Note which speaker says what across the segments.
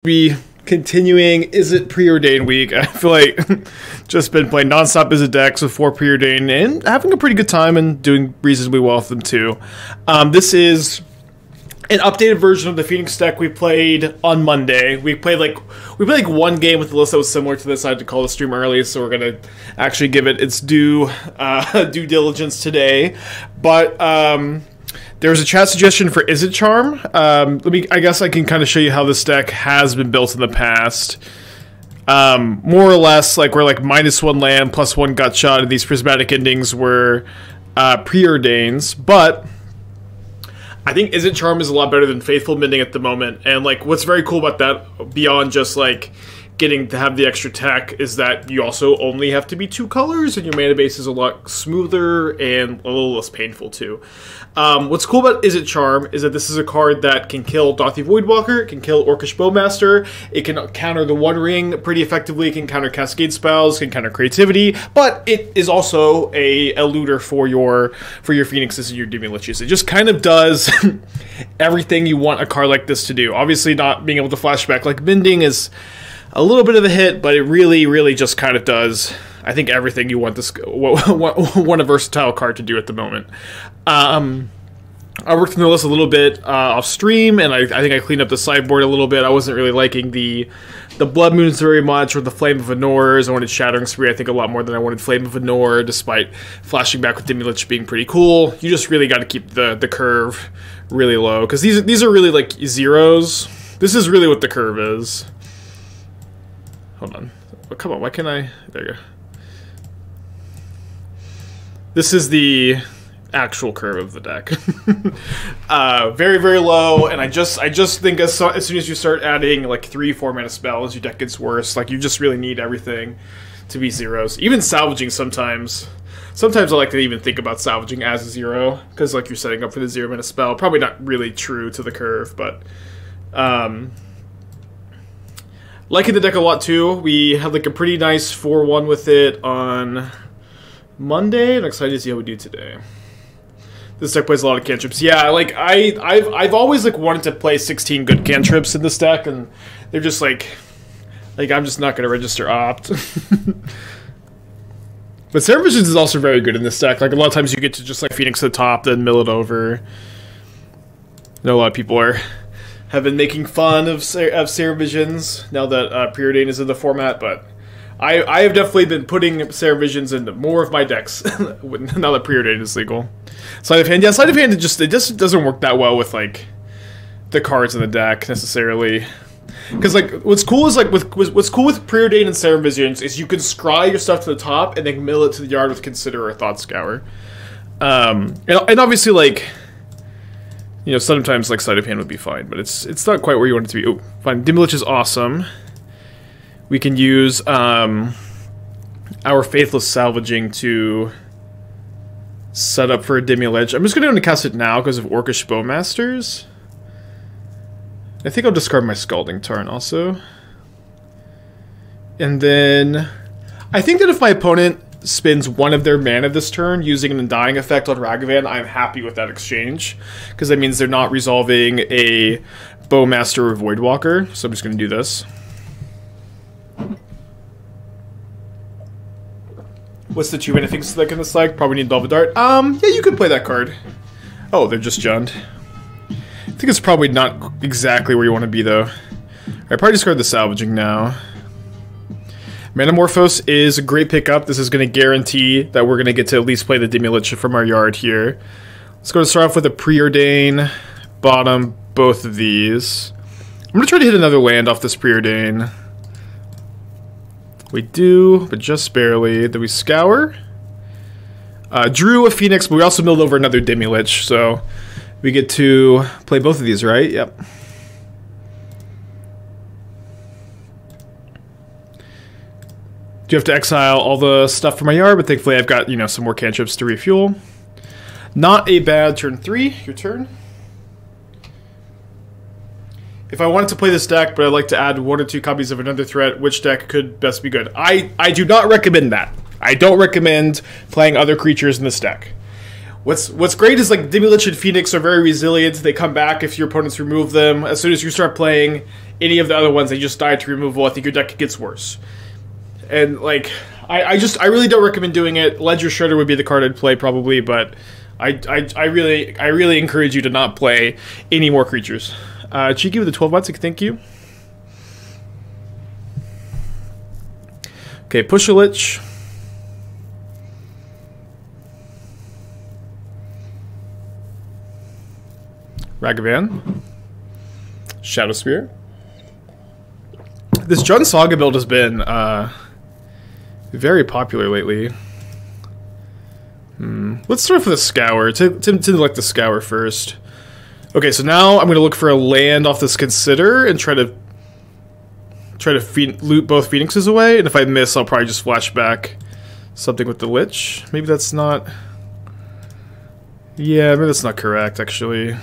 Speaker 1: Be continuing Izzet Preordain week. I feel like just been playing nonstop Izzet decks with 4 Preordain and having a pretty good time and doing reasonably well with them too. This is an updated version of the Phoenix deck we played on Monday. We played like one game with a list that was similar to this. I had to call the stream early, so we're gonna actually give it its due diligence today. But there's a chat suggestion for Izzet Charm. I guess I can kind of show you how this deck has been built in the past. More or less, like we're like -1 land, +1 gut shot, and these prismatic endings were preordains. But I think Izzet Charm is a lot better than Faithful Mending at the moment. And like, what's very cool about that, beyond just like getting to have the extra tech, is that you also only have to be 2 colors, and your mana base is a lot smoother and a little less painful too. What's cool about Izzet Charm is that this is a card that can kill Dauthi Voidwalker, can kill Orcish Bowmaster, it can counter the One Ring pretty effectively, it can counter Cascade spells, can counter creativity, but it is also a looter for your Phoenixes and your Demiliches. It just kind of does everything you want a card like this to do. Obviously not being able to flashback like Mending is a little bit of a hit, but it really just kind of does, I think, everything you want this want a versatile card to do at the moment. I worked on the list a little bit off stream, and I think I cleaned up the sideboard a little bit. I wasn't really liking the Blood Moons very much, or the Flame of Anors. I wanted Shattering Spree, I think, a lot more than I wanted Flame of Anor, despite flashing back with Demilich being pretty cool. You just really got to keep the curve really low, because these are really like zeros. This is really what the curve is. Hold on. Oh, come on, why can't I? There you go. This is the actual curve of the deck. Very low, and I just think as soon as you start adding like 3-4 mana spells, your deck gets worse. Like, you just really need everything to be zeros. Even salvaging sometimes. Sometimes I like to even think about salvaging as a 0, because like you're setting up for the 0 mana spell. Probably not really true to the curve, but liking the deck a lot too. We had like a pretty nice 4-1 with it on Monday. I'm excited to see how we do today. This deck plays a lot of cantrips. Yeah, like I've always like wanted to play 16 good cantrips in this deck, and they're just like I'm just not gonna register opt. But Serum Visions is also very good in this deck. Like, a lot of times you get to just like Phoenix to the top, then mill it over. I know a lot of people have been making fun of Serum Visions now that Preordain is in the format, but I have definitely been putting Serum Visions into more of my decks now that Preordain is legal. Sleight of Hand, yeah, Sleight of Hand, it just doesn't work that well with like the cards in the deck necessarily. Because like what's cool is like what's cool with Preordain and Serum Visions is you can scry your stuff to the top and then mill it to the yard with Consider or Thought Scour. And obviously, like, you know, sometimes like Sleight of Hand would be fine, but it's not quite where you want it to be. Oh, fine. Demilich is awesome. We can use our Faithless Salvaging to set up for a Demilich. I'm just going to cast it now because of Orcish Bowmasters. I think I'll discard my Scalding Tarn also. And then I think that if my opponent spends one of their mana this turn using an Undying effect on Ragavan, I'm happy with that exchange, because that means they're not resolving a Bowmaster or Voidwalker. So I'm just going to do this. What's the 2 mana things like in this like? Probably need Velvet Dart. Yeah, you could play that card. Oh, they're just Jund. I think it's probably not exactly where you want to be though. I probably discard the Salvaging now. Manamorphose is a great pickup. This is going to guarantee that we're going to get to at least play the Demilich from our yard here. Let's go to start off with a Preordain, bottom both of these. I'm going to try to hit another land off this Preordain. We do, but just barely. Then we Scour. Drew a Phoenix, but we also milled over another Demilich, so we get to play both of these, right? Yep. Do have to exile all the stuff from my yard, but thankfully I've got, you know, some more cantrips to refuel. Not a bad turn 3. Your turn. If I wanted to play this deck, but I'd like to add 1 or 2 copies of another threat, which deck could best be good? I do not recommend that. I don't recommend playing other creatures in this deck. What's great is like Demilich and Phoenix are very resilient. They come back if your opponents remove them. As soon as you start playing any of the other ones, they just die to removal. I think your deck gets worse. And like I really don't recommend doing it. Ledger Shredder would be the card I'd play probably, but I really encourage you to not play any more creatures. Cheeky with the 12 months, thank you. Okay, Push a Lich. Ragavan. Shadow Spear. This Jund Saga build has been very popular lately. Let's start with the Scour. Tend to like the Scour first. Okay, so now I'm going to look for a land off this Consider and try to loot both Phoenixes away. And if I miss, I'll probably just flash back something with the Lich. Maybe that's not... Yeah, maybe that's not correct, actually.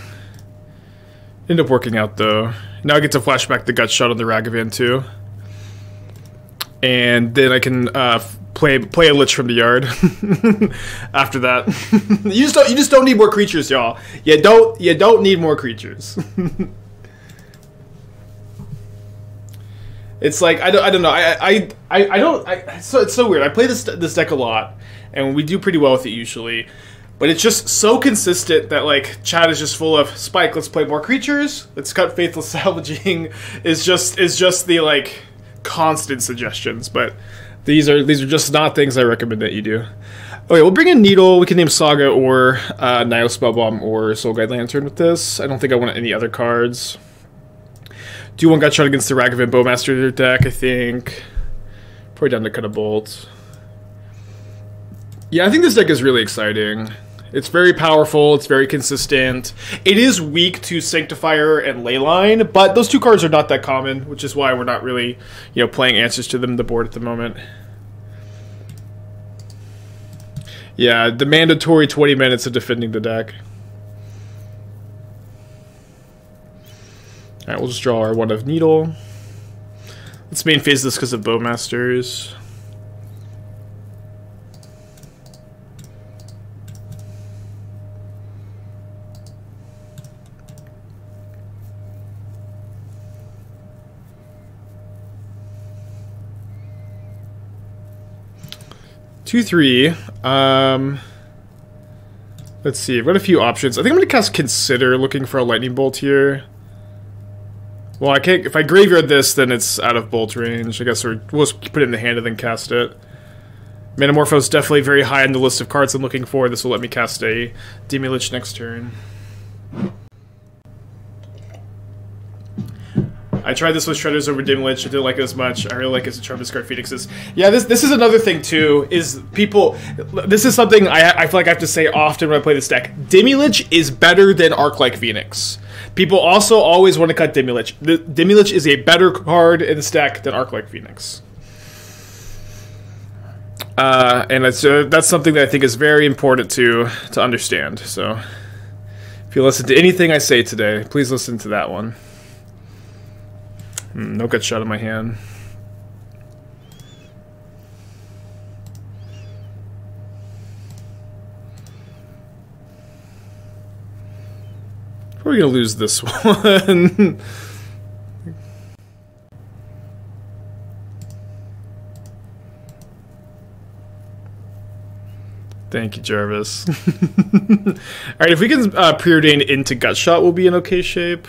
Speaker 1: End up working out, though. Now I get to flash back the Gutshot on the Ragavan, too. And then I can play a Lich from the yard after that. you just don't need more creatures, y'all. You don't need more creatures. It's like I don't know. It's so weird. I play this deck a lot, and we do pretty well with it usually. But it's just so consistent that like chat is just full of Spike. Let's play more creatures. Let's cut Faithless Salvaging. is just the like constant suggestions. But these are just not things I recommend that you do. Okay, we'll bring in Needle. We can name Saga or Nio Spellbomb or Soul Guide Lantern with this. I don't think I want any other cards. Do one Gutshot against the Ragavan Bowmaster deck, I think. Probably down to cut a bolt. Yeah, I think this deck is really exciting. It's very powerful, it's very consistent. It is weak to Sanctifier and Leyline, but those two cards are not that common, which is why we're not really, playing answers to them on the board at the moment. Yeah, the mandatory 20 minutes of defending the deck. Alright, we'll just draw our one of Needle. Let's main phase this because of Bowmasters. Two, three. Let's see. I've got a few options. I think I'm going to cast Consider, looking for a Lightning Bolt here. Well, I can't. If I graveyard this, then it's out of bolt range. I guess we'll just put it in the hand and then cast it. Manamorphose definitely very high on the list of cards I'm looking for. This will let me cast a Demilich next turn. I tried this with Shredders over Demilich. I didn't like it as much. I really like Izzet Charm, discard Phoenixes. Yeah, this is another thing too, is people... This is something I feel like I have to say often when I play this deck. Demilich is better than Arclight Phoenix. People also always want to cut Demilich. Demilich is a better card in this deck than Arclight Phoenix. And that's something that I think is very important to understand. So, if you listen to anything I say today, please listen to that one. No Gutshot in my hand. Probably gonna lose this one. Thank you, Jarvis. Alright, if we can Preordain into Gutshot, we'll be in okay shape.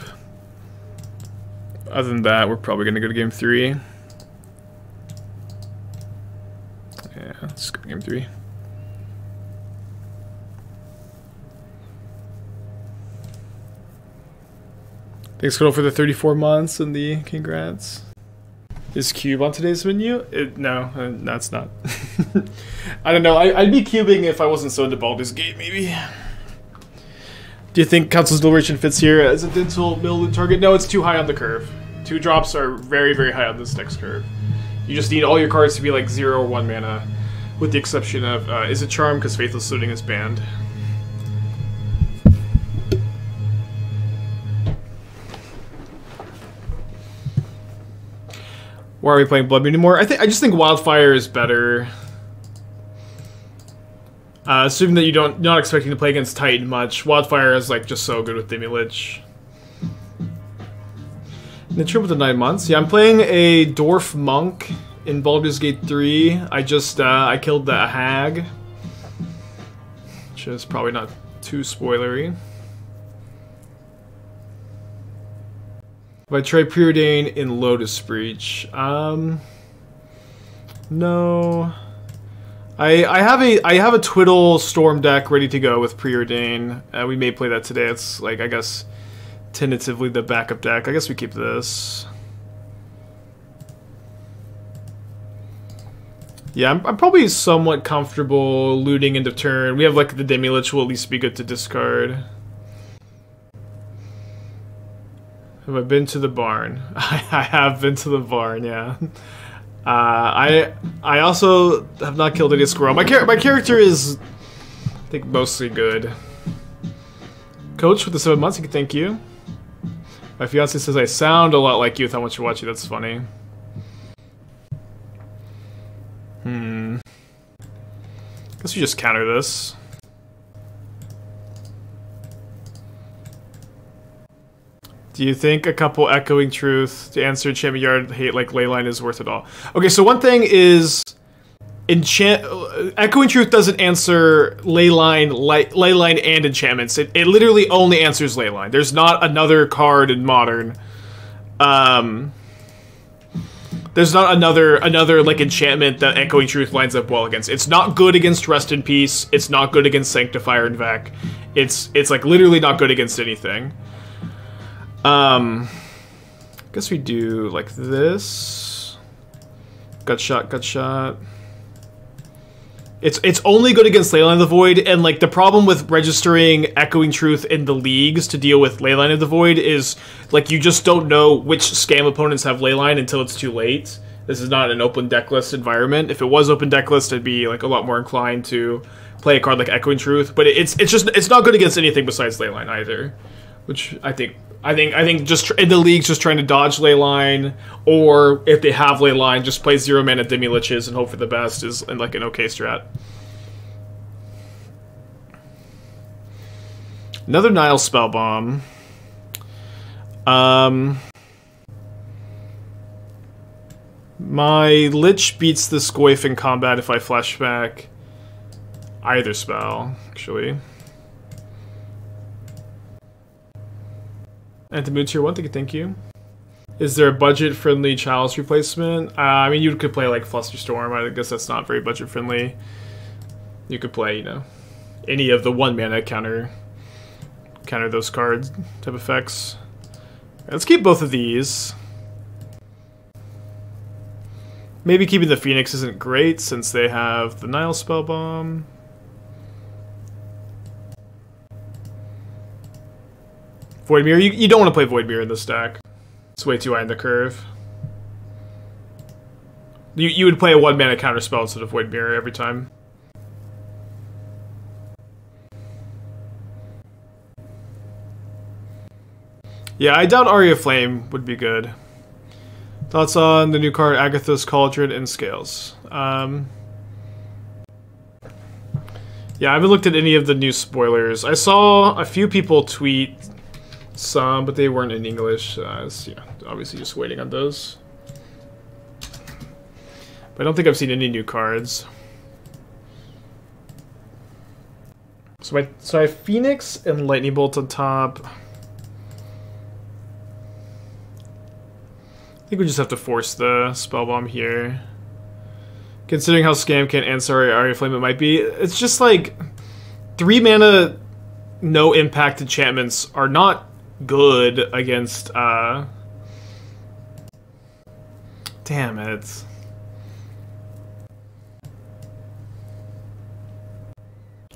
Speaker 1: Other than that, we're probably going to go to game 3. Yeah, let's go to game 3. Thanks, Cuddle, for the 34 months and the congrats. Is Cube on today's menu? No, it's not. I don't know. I'd be cubing if I wasn't so into Baldur's Gate, maybe. Do you think Council's Deliberation fits here as a dental middle target? No, it's too high on the curve. 2 drops are very, very high on this next curve. You just need all your cards to be like 0 or 1 mana, with the exception of Izzet Charm, because Faithless Salvaging is banned. Why are we playing Blood Moon anymore? I just think Wildfire is better. Assuming that you're not expecting to play against Titan much, Wildfire is like just so good with Demilich. The trip with the 9 months. Yeah, I'm playing a Dwarf Monk in Baldur's Gate 3. I just I killed the hag, which is probably not too spoilery. If I try Preordain in Lotus Breach, no. I have a Twiddle Storm deck ready to go with Preordain. We may play that today. It's like, I guess, tentatively the backup deck. I guess we keep this. Yeah, I'm probably somewhat comfortable looting into turn. We have like the Demilich will at least be good to discard. Have I been to the barn? I have been to the barn, yeah. I also have not killed any squirrel. My character is, I think, mostly good. Coach with the 7 months, thank you. My fiance says I sound a lot like you with how much you're watching. That's funny. Guess we just counter this. Do you think a couple Echoing Truth to answer Enchantment Yard hate like Leyline is worth it all? Okay, so one thing is Echoing Truth doesn't answer Leyline and enchantments. It literally only answers Leyline. There's not another card in Modern. There's not another like enchantment that Echoing Truth lines up well against. It's not good against Rest in Peace. It's not good against Sanctifier and Vec. It's like literally not good against anything. Guess we do like this. Gut shot, gut shot. It's only good against Leyline of the Void, and like the problem with registering Echoing Truth in the leagues to deal with Leyline of the Void is like you just don't know which scam opponents have Leyline until it's too late. This is not an open decklist environment. If it was open decklist, I'd be like a lot more inclined to play a card like Echoing Truth, but it's not good against anything besides Leyline either, which I think just in the leagues, just trying to dodge Leyline, or if they have Leyline, just play 0 mana Demiliches and hope for the best is like an okay strat. Another Nile Spellbomb. My Lich beats the Scoif in combat if I flashback either spell, actually. Antimoon tier 1, thank you. Is there a budget-friendly Chalice replacement? I mean, you could play like Flusterstorm. I guess that's not very budget-friendly. You could play, you know, any of the 1 mana counter those cards type effects. Let's keep both of these. Maybe keeping the Phoenix isn't great since they have the Nile Spellbomb. Voidmere, you don't want to play Voidmere in this deck. It's way too high in the curve. You would play a 1 mana counter spell instead of Voidmere every time. Yeah, I doubt Aria Flame would be good. Thoughts on the new card Agatha's Cauldron and Scales? Yeah, I haven't looked at any of the new spoilers. I saw a few people tweet some, but they weren't in English. So, yeah, obviously just waiting on those. But I don't think I've seen any new cards. So I have Phoenix and Lightning Bolt on top. I think we just have to force the Spellbomb here. Considering how Scam can't answer Aria Flame it might be, it's just like 3 mana no impact enchantments are not good against damn it.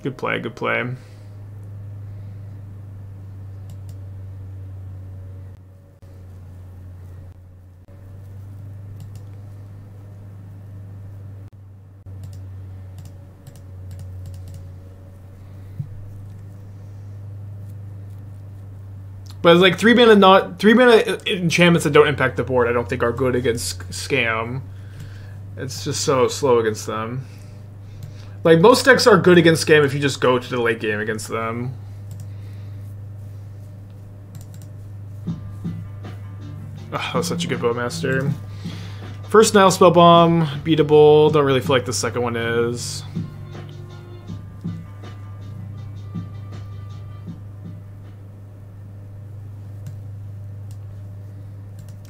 Speaker 1: Good play, good play. But like 3 mana enchantments that don't impact the board I don't think are good against Scam. It's just so slow against them. Like, most decks are good against Scam if you just go to the late game against them. Oh, that was such a good Bowmaster. First Nile Spell Bomb, beatable. Don't really feel like the second one is.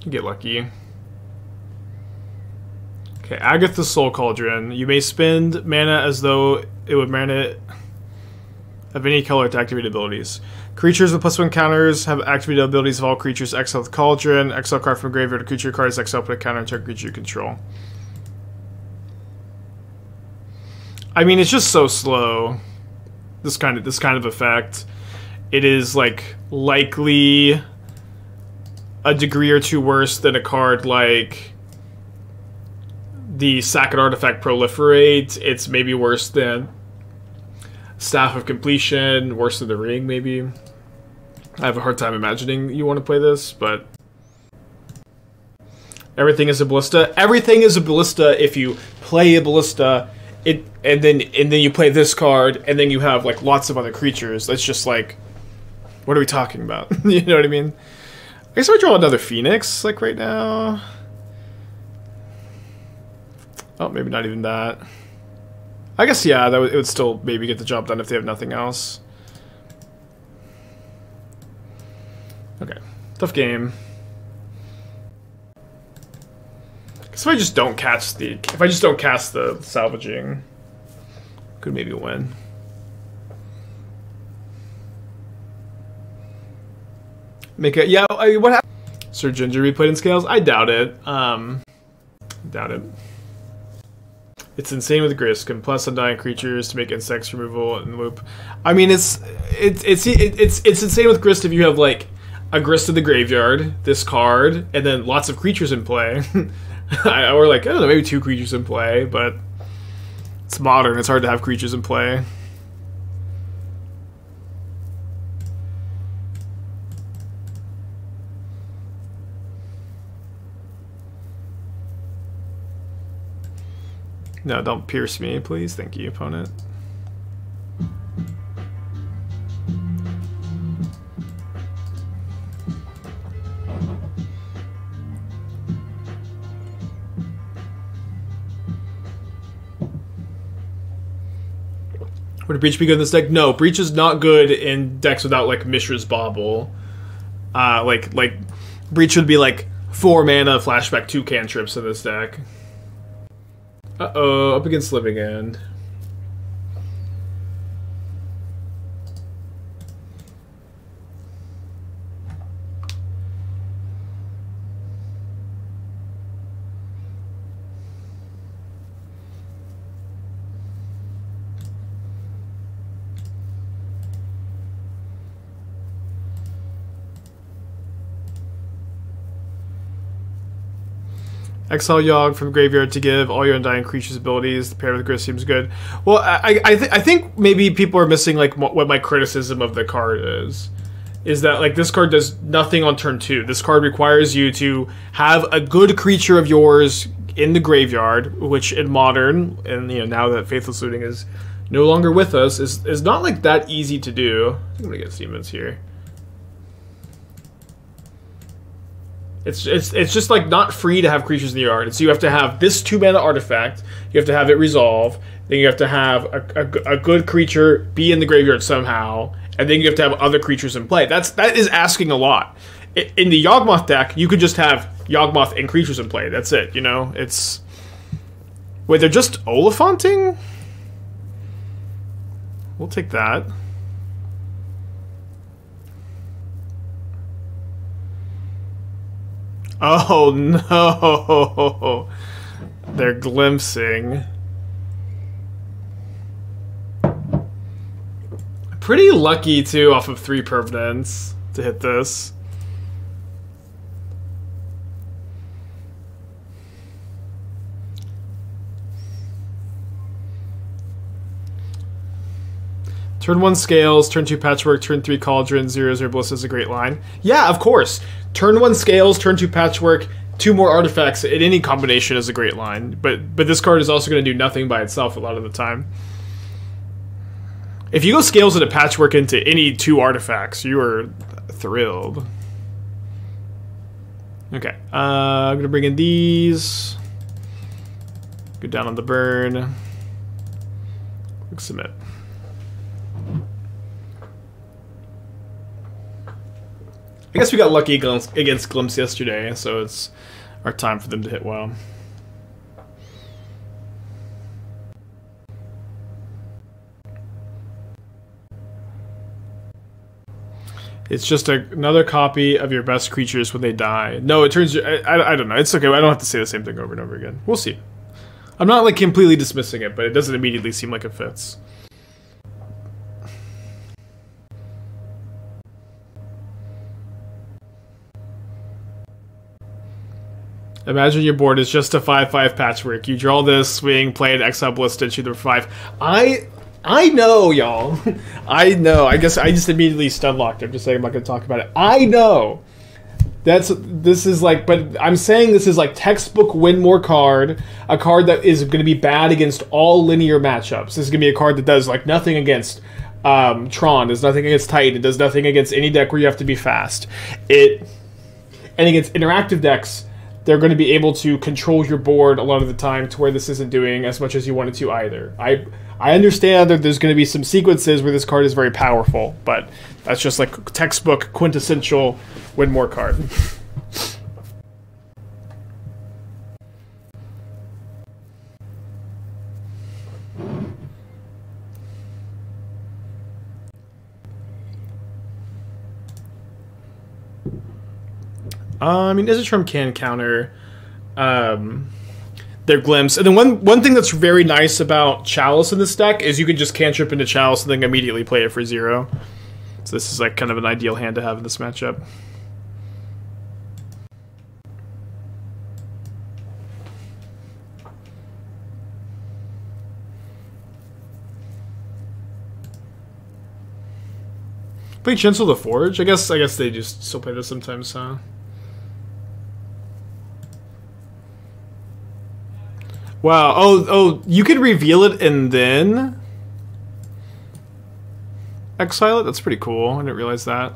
Speaker 1: You get lucky. Okay, Agatha's Soul Cauldron. You may spend mana as though it would mana of any color to activate abilities. Creatures with +1 counters have activated abilities of all creatures. Exile the Cauldron. Exile card from graveyard. A creature card is exile, put a counter on target creature you control. I mean, it's just so slow. This kind of effect. It is like likely a degree or two worse than a card like the Sack and Artifact Proliferate. It's maybe worse than Staff of Completion, worse than the Ring, maybe. I have a hard time imagining you want to play this, but everything is a Ballista. Everything is a Ballista if you play a Ballista, and then you play this card, and then you have like lots of other creatures. That's just like, what are we talking about? You know what I mean? I guess I draw another Phoenix, like, right now. Oh, maybe not even that. I guess, yeah, it would still maybe get the job done if they have nothing else. Okay. Tough game. Guess if I just don't catch the... If I just don't cast the Salvaging, could maybe win. Make it, yeah. What happened? Sir Ginger replayed in Scales? I doubt it. Doubt it. It's insane with Grist. Can plus undying creatures to make insects removal and loop. I mean, it's insane with Grist if you have like a Grist in the graveyard, this card, and then lots of creatures in play, or like, I don't know, maybe 2 creatures in play. But it's modern. It's hard to have creatures in play. No, don't pierce me, please. Thank you, opponent. Would Breach be good in this deck? No, Breach is not good in decks without, like, Mishra's Bauble. Like, Breach would be, like, 4 mana, flashback 2 cantrips in this deck. Uh-oh, up against Living End. Exile Yogg from graveyard to give all your undying creatures abilities. The pair with Grist seems good. Well, I think maybe people are missing like what my criticism of the card is that like this card does nothing on turn 2. This card requires you to have a good creature of yours in the graveyard, which in Modern, and you know now that Faithless Looting is no longer with us, is not like that easy to do. I'm gonna get Siemens here. It's just like not free to have creatures in the yard. So you have to have this 2-mana artifact. You have to have it resolve. Then you have to have a good creature be in the graveyard somehow, and then you have to have other creatures in play. That is asking a lot. In the Yawgmoth deck, you could just have Yawgmoth and creatures in play. That's it. You know, it's wait, they're just Olyphanting. We'll take that. Oh no! They're glimpsing. Pretty lucky too, off of 3 permanents to hit this. Turn 1 Scales, turn 2 Patchwork, turn 3 Cauldron, 0/0 Bliss is a great line. Yeah, of course. Turn 1 Scales, turn 2 Patchwork, 2 more artifacts in any combination is a great line. But this card is also going to do nothing by itself a lot of the time. If you go Scales and a Patchwork into any 2 artifacts, you are thrilled. Okay, I'm gonna bring in these. Go down on the burn. Quick submit. I guess we got lucky against Glimpse yesterday, so it's our time for them to hit well. It's just another copy of your best creatures when they die. No, it turns... I don't know. It's okay. I don't have to say the same thing over and over again. We'll see. I'm not, like, completely dismissing it, but it doesn't immediately seem like it fits. Imagine your board is just a 5/5 patchwork. You draw this, swing, play an Exile Ballista, and shoot them for 5. I know, y'all. I know. I guess I just immediately stun locked. I'm just saying I'm not going to talk about it. I know. This is like, but I'm saying this is like textbook win more card. A card that is going to be bad against all linear matchups. This is going to be a card that does like nothing against Tron. Does nothing against Titan. It does nothing against any deck where you have to be fast. And against interactive decks, they're going to be able to control your board a lot of the time to where this isn't doing as much as you want it to either. I understand that there's going to be some sequences where this card is very powerful, but that's just like textbook quintessential win more card. I mean, Izzet Charm can counter their Glimpse. And then one thing that's very nice about Chalice in this deck is you can just cantrip into Chalice and then immediately play it for 0. So this is like kind of an ideal hand to have in this matchup. Play Chancel the Forge? I guess they just still play this sometimes, huh? Wow. Oh, you could reveal it and then exile it? That's pretty cool. I didn't realize that.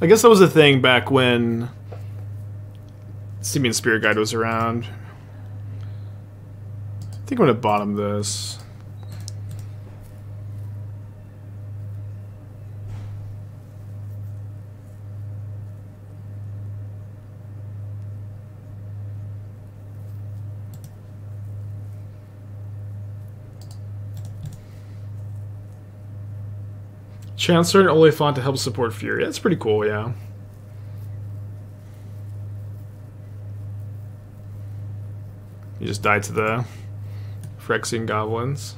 Speaker 1: I guess that was a thing back when Simian Spirit Guide was around. I think I'm gonna bottom this. Chancellor and Oliphant to help support Fury. That's pretty cool, yeah. You just die to the Phyrexian Goblins.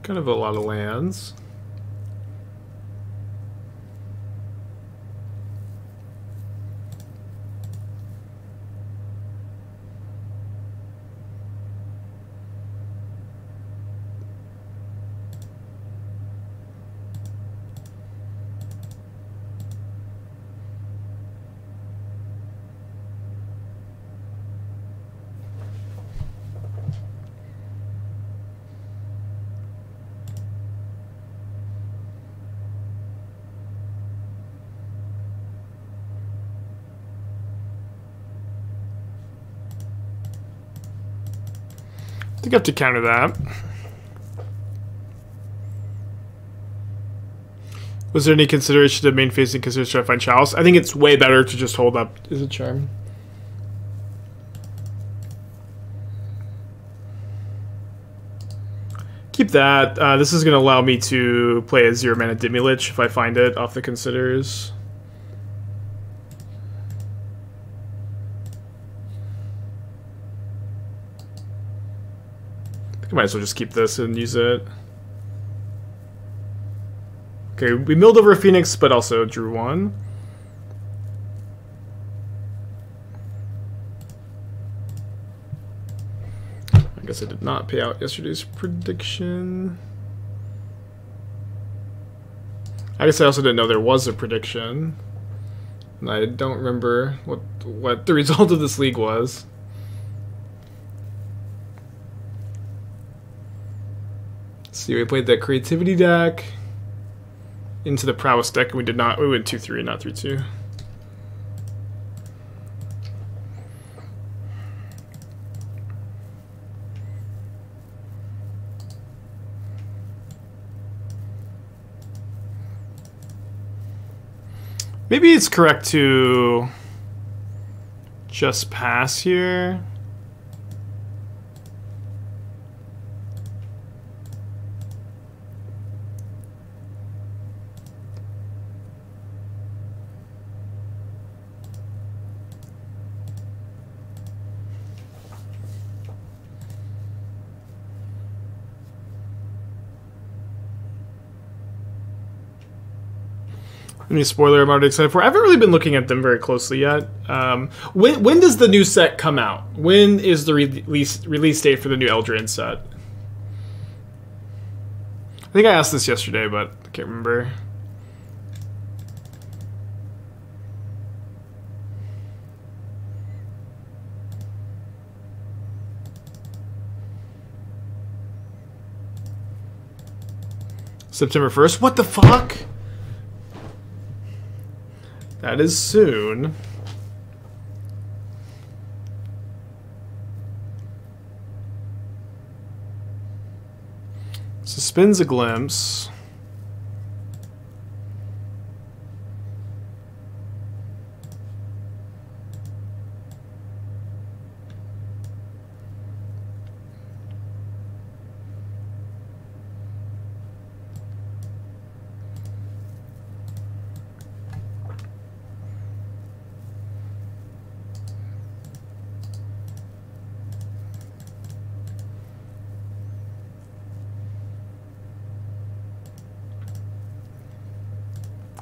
Speaker 1: Kind of a lot of lands. I think I have to counter that. Was there any consideration to main facing consider trying to find Chalice? I think it's way better to just hold up Izzet Charm. Keep that. This is going to allow me to play a 0-mana Demilich if I find it off the considers. I might as well just keep this and use it. Okay, we milled over a Phoenix, but also drew 1. I guess I did not pay out yesterday's prediction. I guess I also didn't know there was a prediction. And I don't remember what the result of this league was. Let's see, we played that creativity deck into the prowess deck, and we did not. We went 2-3, not 3-2. Maybe it's correct to just pass here. Any spoiler I'm already excited for. I haven't really been looking at them very closely yet. When does the new set come out? When is the release date for the new Eldraine set? I think I asked this yesterday, but I can't remember. September 1st? What the fuck? That is soon. Suspends a glimpse.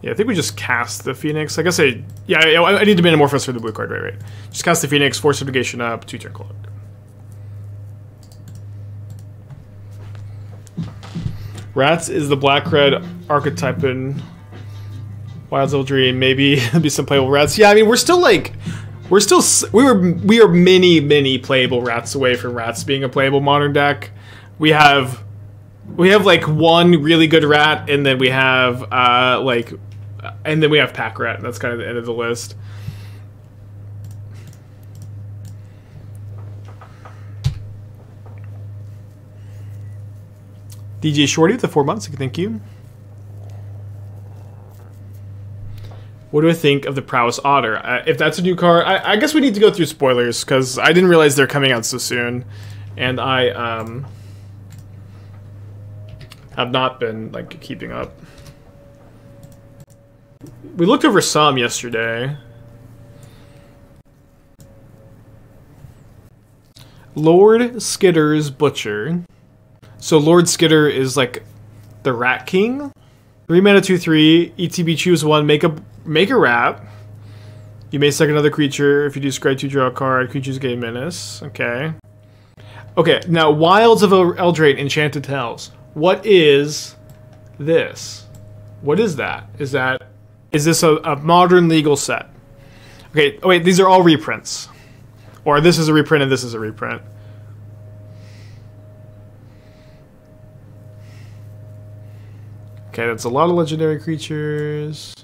Speaker 1: Yeah, I think we just cast the Phoenix. I guess I need to Manamorphose for the blue card, right. Just cast the Phoenix, Force of Negation up, 2-turn clock. Rats is the black-red archetype in Wild's Old Dream. Maybe be some playable rats. Yeah, I mean, we are many playable rats away from rats being a playable modern deck. We have like one really good rat, and then we have and then we have pack rat. That's kind of the end of the list. DJ Shorty with the 4 months. Thank you. What do I think of the Prowess Otter? If that's a new card, I guess we need to go through spoilers because I didn't realize they're coming out so soon, and I have not been like keeping up. We looked over some yesterday. Lord Skitter's Butcher. So Lord Skitter is like the Rat King. 3 mana, 2/3. ETB, choose one. Make a rat. You may second another creature. If you do scry 2, draw a card. Creatures gain menace. Okay. Okay. Now, Wilds of Eldraine, Enchanted Tales. What is this? What is that? Is this a modern legal set? Okay. Oh wait, these are all reprints, or this is a reprint and this is a reprint. Okay, that's a lot of legendary creatures.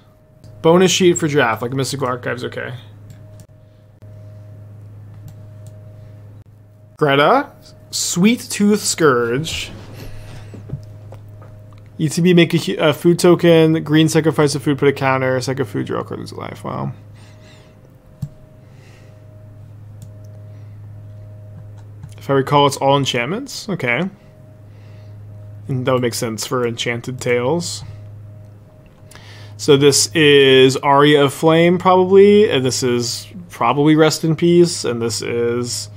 Speaker 1: Bonus sheet for draft, like Mystical Archives, okay. Greta, Sweet Tooth Scourge. ETB, make a food token, green, sacrifice a food, put a counter, second food, draw a card, lose a life. Wow. If I recall, it's all enchantments. Okay. And that would make sense for Enchanted Tales. So this is Aria of Flame, probably, and this is probably Rest in Peace, and this is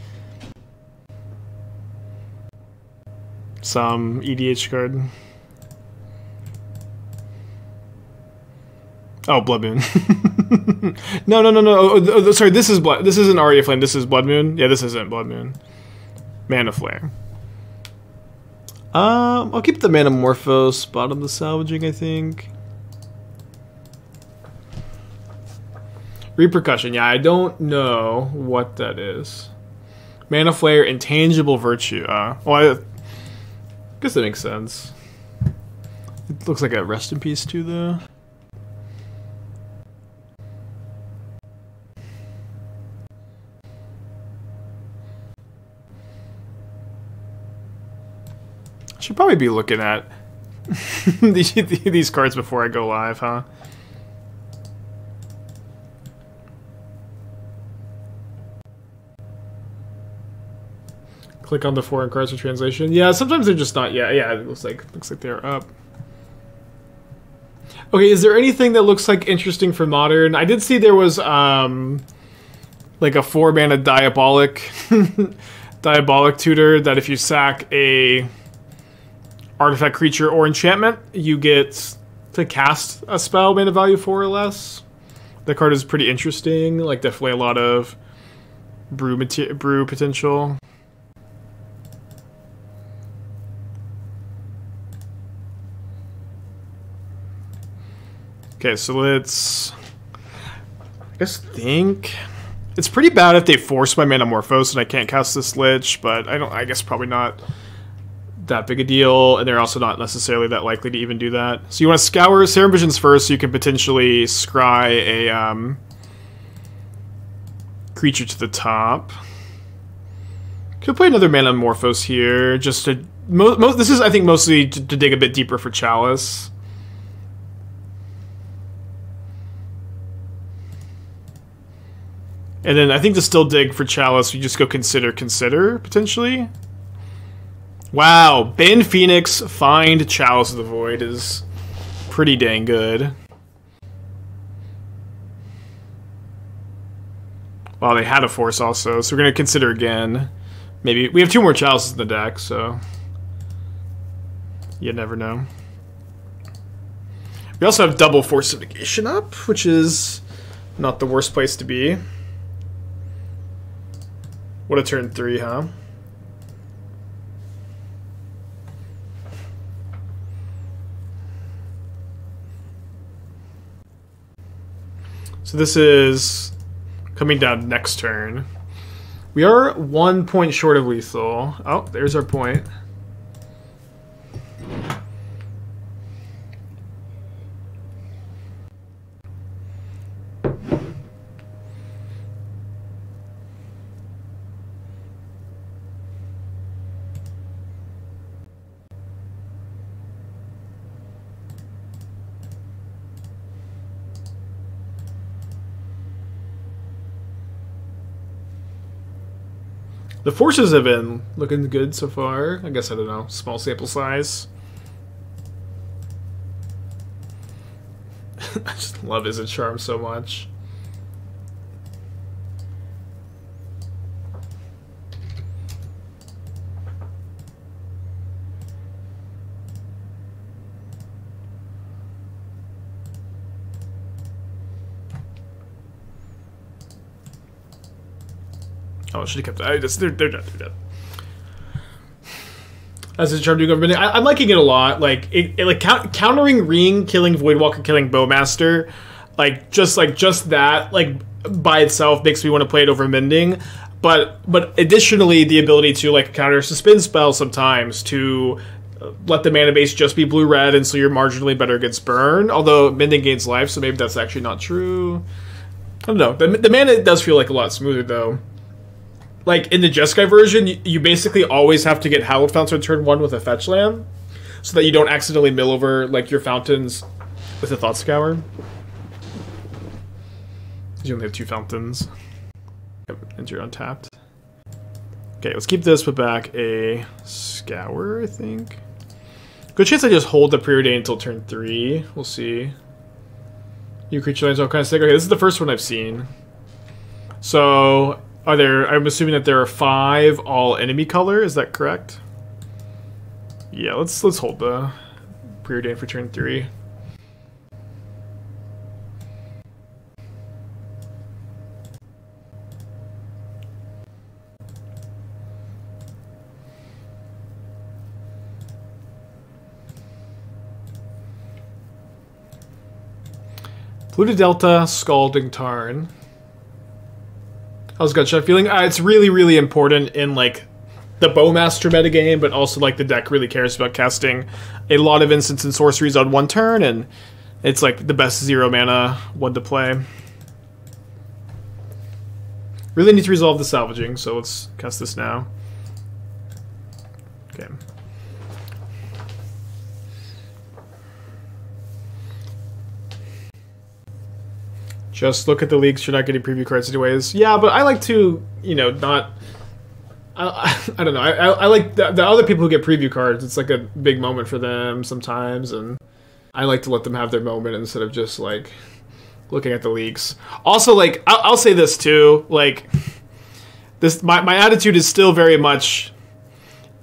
Speaker 1: some EDH card. Oh, Blood Moon. No. Oh, sorry, this isn't Aria of Flame. This is Blood Moon. Yeah, this isn't Blood Moon. Mana Flare. I'll keep the Manamorphose, bottom the Salvaging, I think. Repercussion, yeah, I don't know what that is. Mana Flare, Intangible Virtue. Well, I guess that makes sense. It looks like a Rest in Peace too, though. Should probably be looking at these cards before I go live, huh? Click on the foreign cards for translation. Yeah, sometimes they're just not. Yeah, it looks like they're up. Okay, is there anything that looks like interesting for modern? I did see there was like a 4-mana diabolic tutor that if you sack a artifact, creature, or enchantment, you get to cast a spell mana value 4 or less. That card is pretty interesting. Like definitely a lot of brew potential. Okay, so let's, I guess, think. It's pretty bad if they force my Manamorphose and I can't cast this Lich, but I guess probably not that big a deal, and they're also not necessarily that likely to even do that. So you want to scour Serum Visions first, so you can potentially scry a creature to the top. Could play another Manamorphose here, just to... this is, I think, mostly to dig a bit deeper for Chalice. And then I think to still dig for Chalice, you just go consider, potentially. Wow, ban Phoenix, find Chalice of the Void is pretty dang good. Wow, they had a Force also, so we're going to consider again. Maybe, we have 2 more Chalices in the deck, so you never know. We also have double Force of Negation up, which is not the worst place to be. What a turn 3, huh? So this is coming down next turn. We are 1 point short of lethal. Oh, there's our point. The forces have been looking good so far. I guess, I don't know, small sample size. I just love Izzet Charm so much. Oh, I should have kept that. They're dead. As a Charm doing over I'm liking it a lot. Like countering Ring, killing Voidwalker, killing Bowmaster, just that by itself makes me want to play it over Mending. But additionally, the ability to counter Suspend spell sometimes to let the mana base just be blue-red, and so you're marginally better against burn. Although Mending gains life, so maybe that's actually not true. I don't know. The mana does feel like a lot smoother though. In the Jeskai version, you basically always have to get Hallowed Fountain on turn 1 with a fetch land, so that you don't accidentally mill over your fountains with a Thought Scour. You only have 2 fountains. And you're untapped. Okay, let's keep this, put back a Scour, I think. Good chance I just hold the Preordain until turn 3. We'll see. New creature lands all kinds of stick. Okay, this is the first one I've seen. So... I'm assuming that there are 5 all enemy color, is that correct? Yeah, let's hold the Preordain for turn 3. Blue to Delta, Scalding Tarn. How's Gutshot feeling? It's really, really important in like the Bowmaster metagame, but also like the deck really cares about casting a lot of instants and sorceries on one turn, and it's like the best 0 mana one to play. Really need to resolve the salvaging, so let's cast this now. Okay. Just look at the leaks, you're not getting preview cards anyways. Yeah, but I like to, you know, not... I don't know. I like the other people who get preview cards. It's like a big moment for them sometimes, and I like to let them have their moment instead of just like looking at the leaks. Also, like I'll say this too. Like this, my attitude is still very much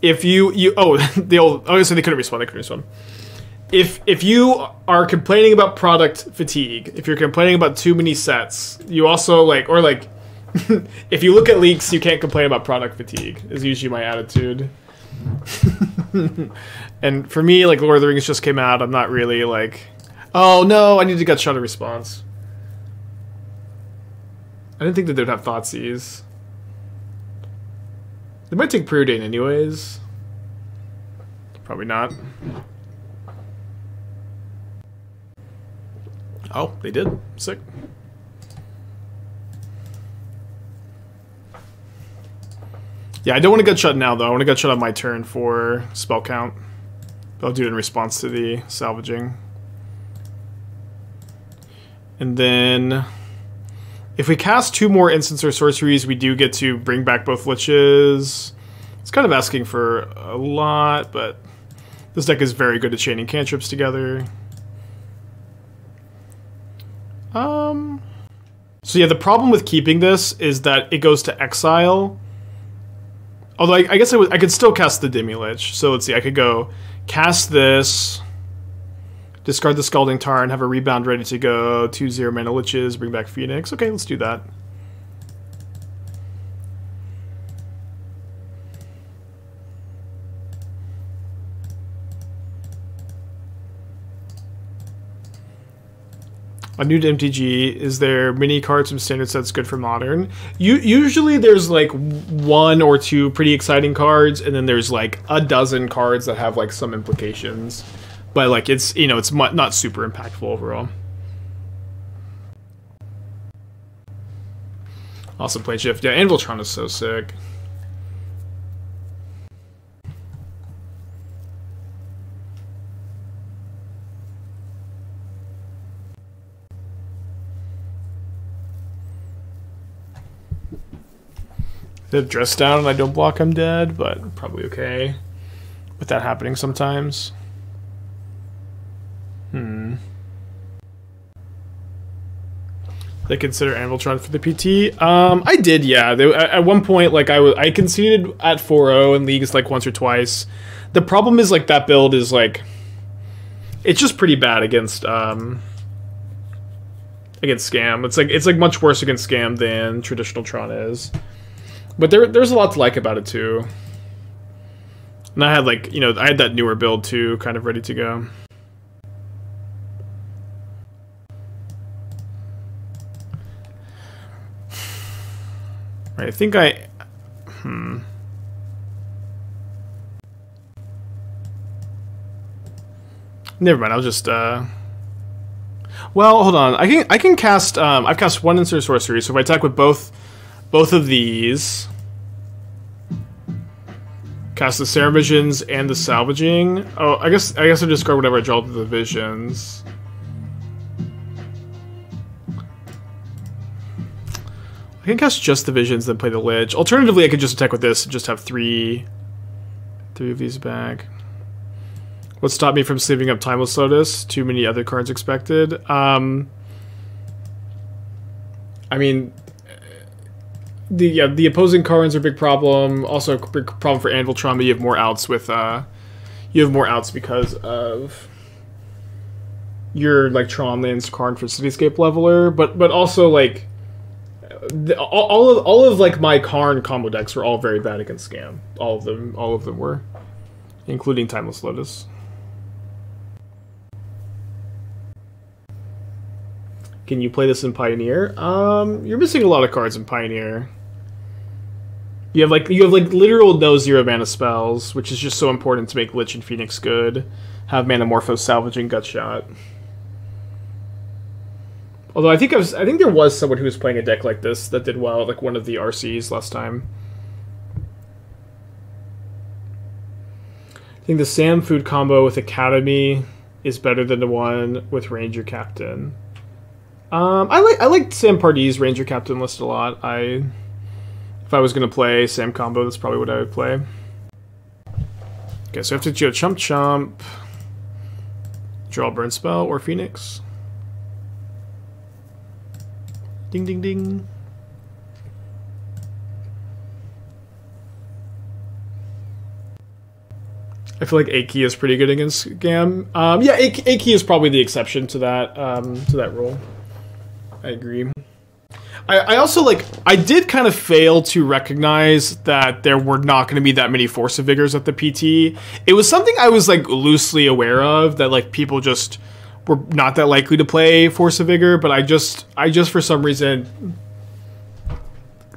Speaker 1: if you the old so they couldn't respond. They couldn't respond. If you are complaining about product fatigue, if you're complaining about too many sets, you also like if you look at leaks, you can't complain about product fatigue, is usually my attitude. And for me, like, Lord of the Rings just came out, I'm not really like, oh no, I need to get Shut a response. I didn't think that they'd have Thoughtseize. They might take Preordain anyways. Probably not. Oh, they did. Sick. Yeah, I don't want to get shut now, though. I want to get shut on my turn for spell count. I'll do it in response to the salvaging. And then, if we cast 2 more instants or sorceries, we do get to bring back both Liches. It's kind of asking for a lot, but this deck is very good at chaining cantrips together. So yeah, the problem with keeping this is that it goes to exile. Although I guess I could still cast the Demilich. So let's see, I could go cast this, discard the Scalding Tarn, have a rebound ready to go, 2/0 mana Liches, bring back Phoenix. Okay, let's do that. I'm new to MTG. Is there mini cards from standard sets good for modern? Usually there's like 1 or 2 pretty exciting cards, and then there's like a dozen cards that have like some implications. But like it's, you know, it's not super impactful overall. Awesome plane shift. Yeah, Anvil Tron is so sick. If dress down and I don't block, I'm dead, but probably okay with that happening sometimes. They consider Anviltron for the PT. I did, yeah. At one point, like I conceded at 4-0 in leagues like once or twice. The problem is like that build is like it's just pretty bad against Scam. It's like much worse against Scam than traditional Tron is. But there's a lot to like about it too. And I had like, you know, I had that newer build too, kind of ready to go. Right, I think never mind, I'll just well, hold on. I can cast I've cast 1 instant sorcery, so if I attack with both of these, cast the Serum Visions and the Salvaging. Oh, I guess I discard whatever I draw to the Visions. I can cast just the Visions, then play the Lich. Alternatively, I could just attack with this and just have three of these back. What stopped me from sleeving up Timeless Lotus? Too many other cards expected. I mean, the opposing cards are a big problem. Also, a big problem for Anvil Trauma. You have more outs with because of your like Tron lands Karn for Cityscape Leveler, but also like all of like my Karn combo decks were all very bad against Scam. All of them were, including Timeless Lotus. Can you play this in Pioneer? You're missing a lot of cards in Pioneer. You have like literal no 0 mana spells, which is just so important to make Lich and Phoenix good. Have Manamorphose, Salvaging, Gutshot. Although I think there was someone who was playing a deck like this that did well, like one of the RCs last time. I think the Sam Food combo with Academy is better than the one with Ranger Captain. I like Sam Pardis' Ranger Captain list a lot. If I was gonna play Sam combo, that's probably what I would play. Okay, so I have to go Chump Chump, draw Burn Spell or Phoenix. Ding ding ding. I feel like A-Key is pretty good against Gam. Yeah, A-Key is probably the exception to that rule. I agree. I also, like, I did kind of fail to recognize that there were not going to be that many Force of Vigors at the PT. It was something I was, like, loosely aware of, that, like, people just were not that likely to play Force of Vigor, but I just for some reason,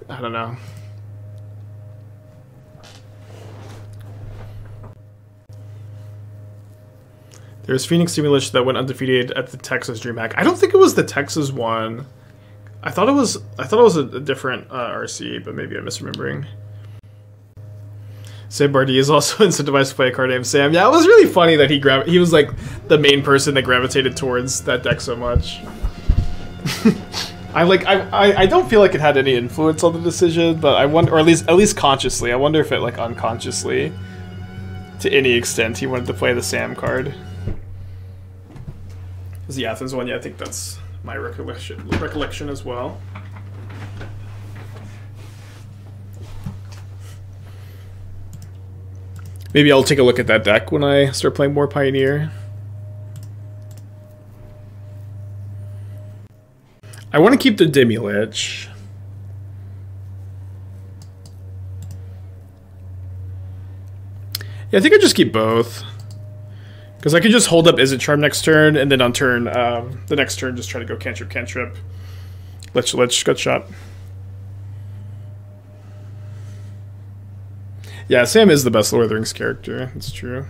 Speaker 1: I don't know. There's Phoenix Demilich that went undefeated at the Texas DreamHack. I don't think it was the Texas one. I thought it was a different RC, but maybe I'm misremembering. Sam Bardi is also incentivized to play a card named Sam. Yeah, it was really funny that he was like the main person that gravitated towards that deck so much. I don't feel like it had any influence on the decision, but I wonder, or at least consciously, I wonder if it like unconsciously, to any extent, he wanted to play the Sam card. Is the Athens one? Yeah, I think that's my recollection as well. Maybe I'll take a look at that deck when I start playing more Pioneer. I want to keep the Demilich. Yeah, I think I just keep both. Because I could just hold up Izzet Charm next turn, and then on turn, the next turn, just try to go cantrip. Let's Gutshot. Yeah, Sam is the best Lord of the Rings character. It's true.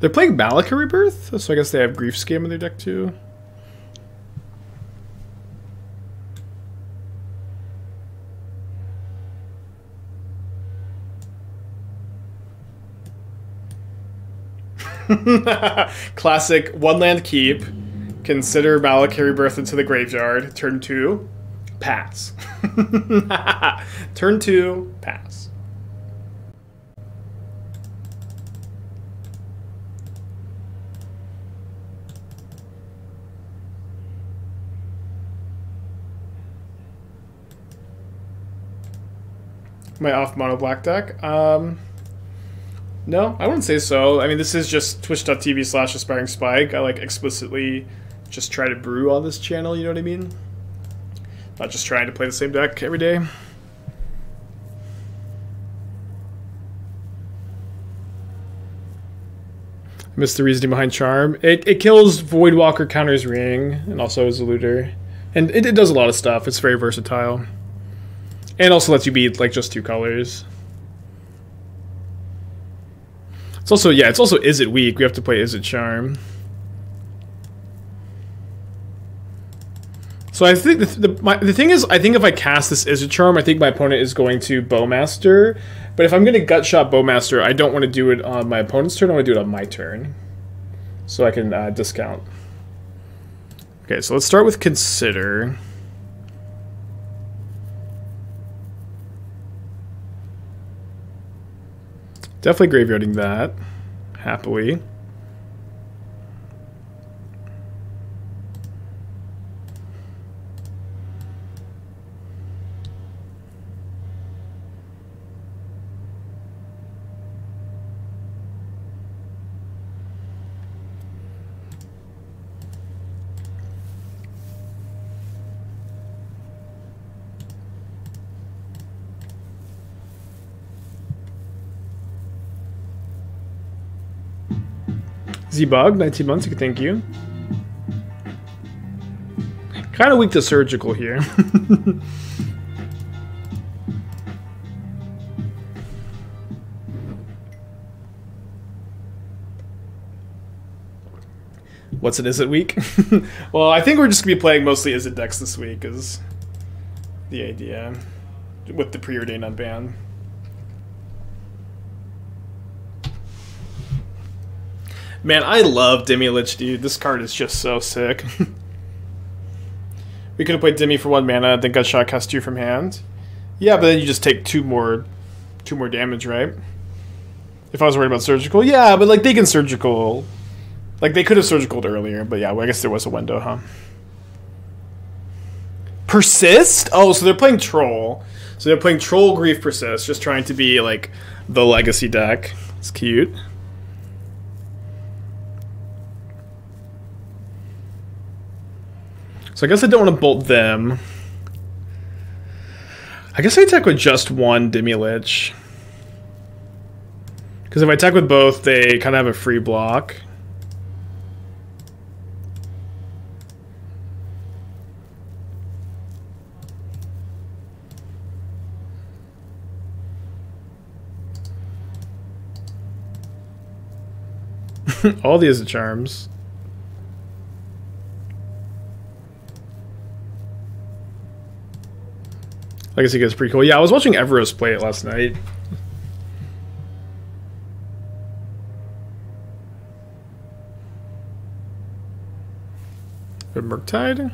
Speaker 1: They're playing Malika Rebirth, so I guess they have Grief Scam in their deck too. Classic one land keep. Consider Malika Rebirth into the graveyard. Turn 2, pass. Turn 2, pass. My off mono black deck? No, I wouldn't say so. I mean, this is just twitch.tv/aspiring spike. I like explicitly just try to brew on this channel, you know what I mean? Not just trying to play the same deck every day. I missed the reasoning behind Charm. It kills Voidwalker, counters Ring, and also is a looter. And it does a lot of stuff. It's very versatile. And also lets you beat like just 2 colors. It's also, yeah, it's also Izzet weak. We have to play Izzet Charm. So I think the thing is, I think if I cast this Izzet Charm, I think my opponent is going to Bowmaster. But if I'm going to Gutshot Bowmaster, I don't want to do it on my opponent's turn. I want to do it on my turn. So I can discount. Okay, so let's start with Consider. Definitely graveyarding that, happily. Z-Bug, 19 months, thank you. Kind of weak to surgical here. What's an Izzet week? Well, I think we're just going to be playing mostly Izzet decks this week is the idea. With the Preordain unban. Man, I love Demilich, dude. This card is just so sick. We could have played Demi for 1 mana, then got shot cast 2 from hand. Yeah, but then you just take 2 more damage, right? If I was worried about surgical, yeah, but like they can surgical. Like they could have surgicaled earlier, but yeah, well, I guess there was a window, huh? Persist? Oh, so they're playing Troll. So they're playing Troll, Grief, Persist, just trying to be like the legacy deck. It's cute. So I guess I don't want to bolt them. I guess I attack with just 1 Demilich. Because if I attack with both, they kind of have a free block. All the Izzet Charms. I guess he gets pretty cool. Yeah, I was watching Everos play it last night. Good Murktide.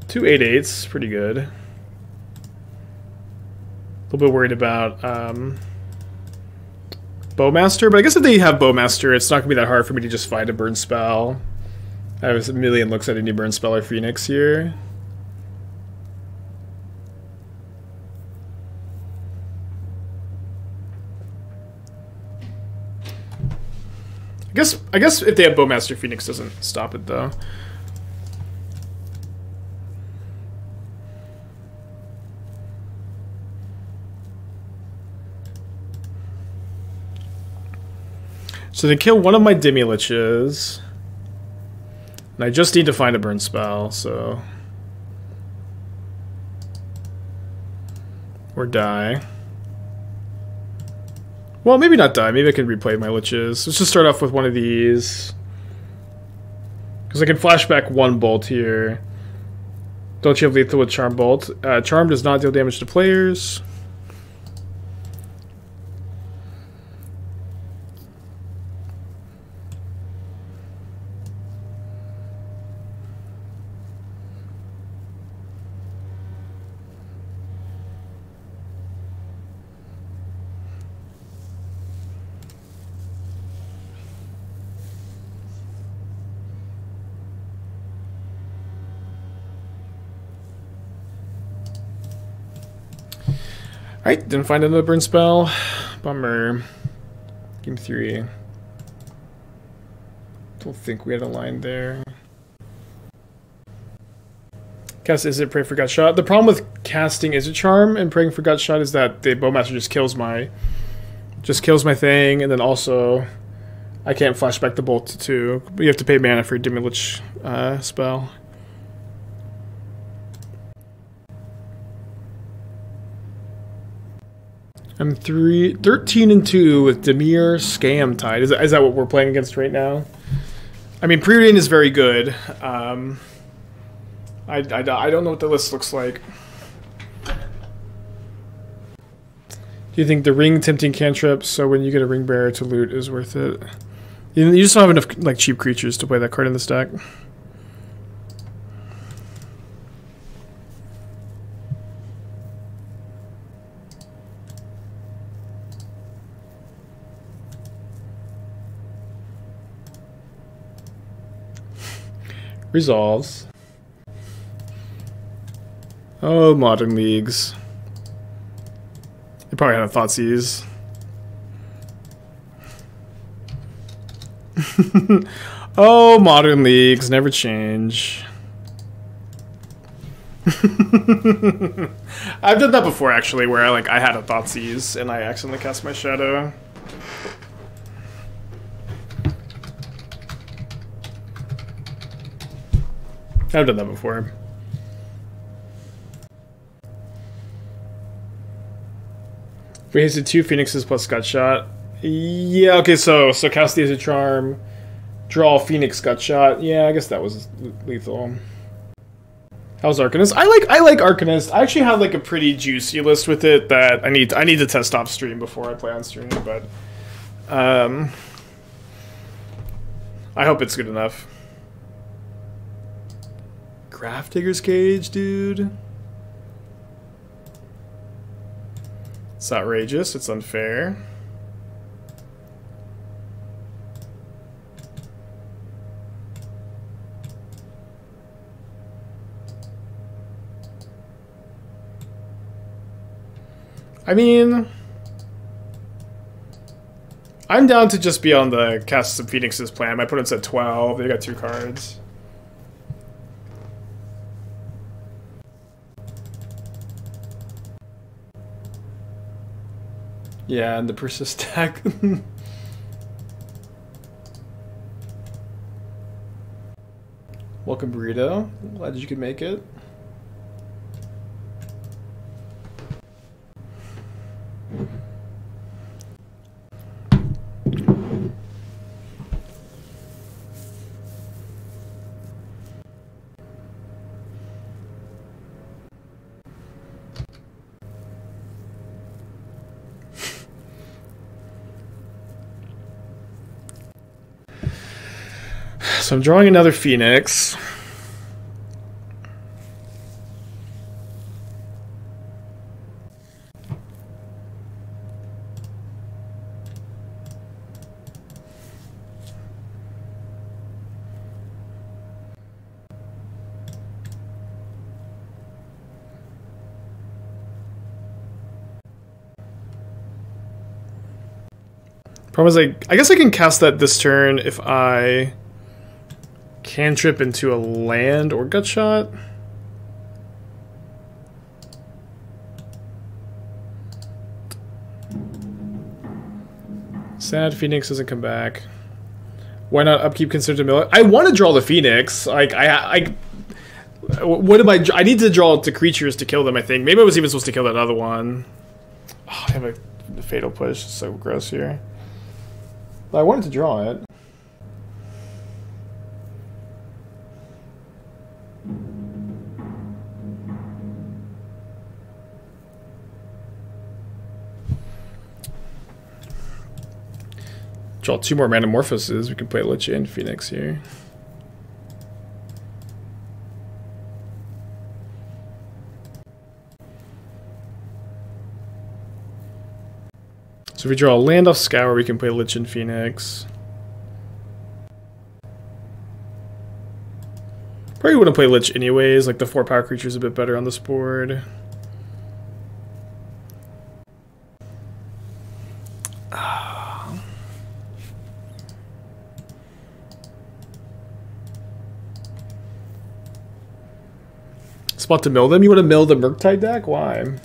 Speaker 1: Two 8/8s, pretty good. A little bit worried about Bowmaster, but I guess if they have Bowmaster, it's not gonna be that hard for me to just find a burn spell. I have a million looks at any burn spell or Phoenix here. I guess if they have Bowmaster, Phoenix doesn't stop it though. So they kill one of my Demiliches. And I just need to find a burn spell, so... Or die. Well, maybe not die. Maybe I can replay my Liches. Let's just start off with one of these. Because I can flashback 1 bolt here. Don't you have lethal with Charm Bolt? Charm does not deal damage to players. Alright, didn't find another burn spell. Bummer. Game 3. Don't think we had a line there. Cast Izzet, pray for gut shot. The problem with casting Izzet Charm and praying for gut shot is that the Bowmaster just kills my thing, and then also I can't flashback the bolt to 2. But you have to pay mana for a Demilich spell. I'm 13-2 with Dimir Scam Tide. Is that what we're playing against right now? I mean, Preordain is very good. I don't know what the list looks like. Do you think the ring tempting cantrip, so when you get a ring bearer to loot, is worth it? You just don't have enough like cheap creatures to play that card in this deck. Resolves. Oh, Modern Leagues. They probably had a Thoughtseize. Oh, Modern Leagues never change. I've done that before, actually, where I had a Thought Seize and I accidentally cast my Shadow. I've done that before. We hasted 2 Phoenixes plus Gutshot. Yeah, okay, so cast the Izzet Charm, draw Phoenix Gutshot. Yeah, I guess that was lethal. How's Arcanist? I like Arcanist. I actually have like a pretty juicy list with it that I need to test off stream before I play on stream, but I hope it's good enough. Grafdigger's Cage, dude. It's outrageous. It's unfair. I mean, I'm down to just be on the cast some Phoenixes plan. My opponent's at 12. They got 2 cards. Yeah, and the persist deck. Welcome, Burrito. Glad you could make it. So I'm drawing another Phoenix. Problem is, I guess I can cast that this turn if I cantrip into a land or Gutshot. Sad Phoenix doesn't come back. Why not upkeep consider Demilich? I want to draw the Phoenix. Like what am I need to draw to creatures to kill them, I think. Maybe I was even supposed to kill that other one. Oh, I have a fatal push. It's so gross here. But I wanted to draw it. Draw 2 more Manamorphoses. We can play Lich and Phoenix here. So if we draw a land off Scour, we can play Lich and Phoenix. Probably wouldn't play Lich anyways, like the 4 power creature's a bit better on this board. Spot to mill them? You want to mill the Murktide deck? Why?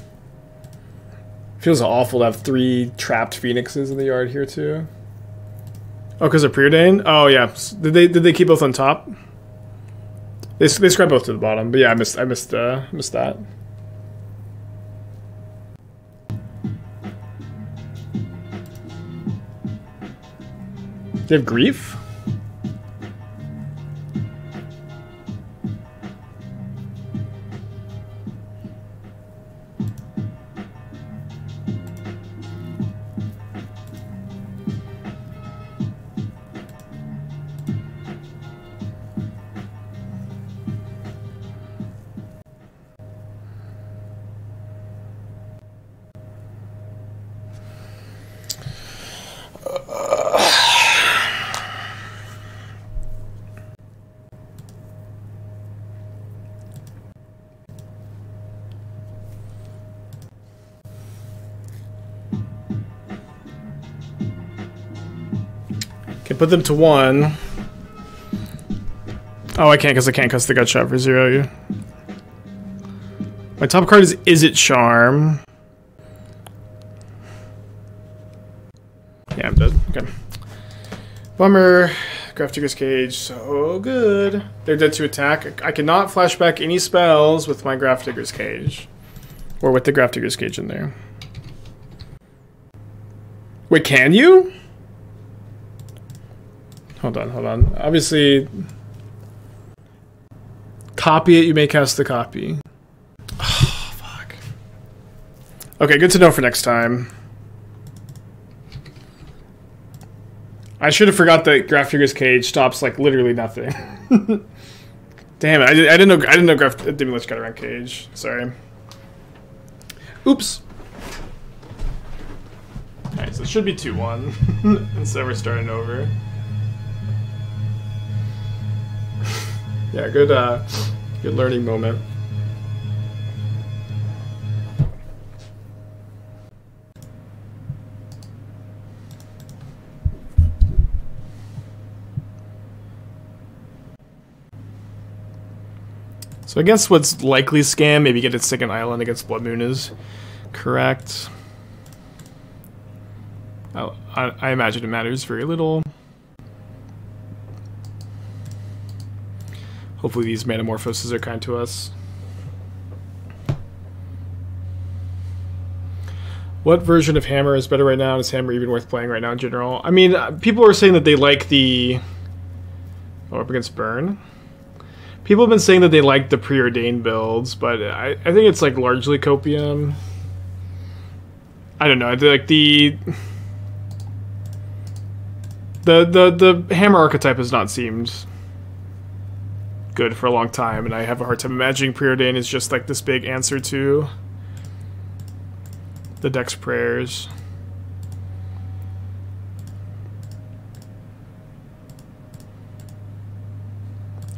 Speaker 1: Feels awful to have 3 trapped Phoenixes in the yard here too. Oh, because of Preordain? Oh yeah. Did they keep both on top? They scrap both to the bottom. But yeah, I missed that. Do you have Grief? Can put them to 1. Oh, I can't because I can't cast the Gutshot for 0. My top card is Izzet Charm. Yeah, I'm dead. Okay. Bummer. Grafdigger's Cage, so good. They're dead to attack. I cannot flash back any spells with my Grafdigger's Cage. Or with the Grafdigger's Cage in there. Wait, can you? Hold on, hold on. Obviously, copy it, you may cast the copy. Oh, fuck. Okay, good to know for next time. I should have forgot that Grafdigger's Cage stops like literally nothing. Damn it! I didn't know Demilich got around Cage. Sorry. Oops. Alright, so it should be 2-1 instead we're starting over. Yeah, good learning moment. So I guess what's likely scam, maybe get its second island against Blood Moon is correct. I imagine it matters very little. Hopefully these Manamorphoses are kind to us. What version of Hammer is better right now? Is Hammer even worth playing right now in general? I mean, people are saying that they like the... Oh, up against Burn? People have been saying that they like the Preordain builds, but I think it's like largely copium. I don't know. I feel like the Hammer archetype has not seemed good for a long time, and I have a hard time imagining Preordain is just like this big answer to the deck's prayers.